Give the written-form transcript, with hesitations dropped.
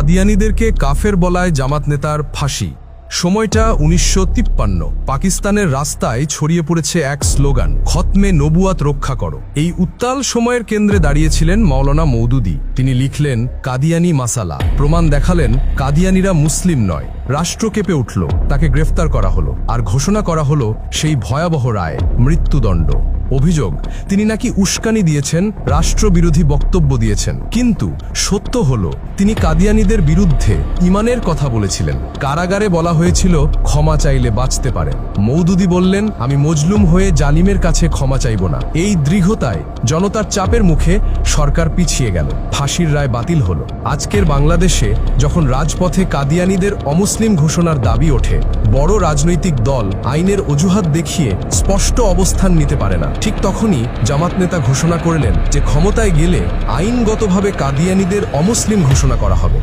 কাদিয়ানীদেরকে কাফের বলায় জামাত নেতার ফাঁসি। সময়টা ১৯৫৩। পাকিস্তানের রাস্তায় ছড়িয়ে পড়েছে এক স্লোগান, খতমে নবুয়াত রক্ষা করো। এই উত্তাল সময়ের কেন্দ্রে দাঁড়িয়েছিলেন মাওলানা মওদুদী। তিনি লিখলেন কাদিয়ানী মাসালা, প্রমাণ দেখালেন কাদিয়ানীরা মুসলিম নয়। রাষ্ট্র কেঁপে উঠল, তাকে গ্রেফতার করা হলো, আর ঘোষণা করা হলো সেই ভয়াবহ রায়, মৃত্যুদণ্ড। অভিযোগ, তিনি নাকি উস্কানি দিয়েছেন, রাষ্ট্রবিরোধী বক্তব্য দিয়েছেন। কিন্তু সত্য হলো তিনি কাদিয়ানীদের বিরুদ্ধে ঈমানের কথা বলেছিলেন। কারাগারে বলা হয়েছিল ক্ষমা চাইলে বাঁচতে পারেন। মওদুদী বললেন, আমি মজলুম হয়ে জালিমের কাছে ক্ষমা চাইব না। এই দৃঢ়তায় জনতার চাপের মুখে সরকার পিছিয়ে গেল, ফাঁসির রায় বাতিল হলো। আজকের বাংলাদেশে যখন রাজপথে কাদিয়ানীদের অমুসলিম ঘোষণার দাবি ওঠে, বড় রাজনৈতিক দল আইনের অজুহাত দেখিয়ে স্পষ্ট অবস্থান নিতে পারে না। ঠিক তখনই জামাত নেতা ঘোষণা করলেন যে ক্ষমতায় গেলে আইনগতভাবে কাদিয়ানীদের অমুসলিম ঘোষণা করা হবে।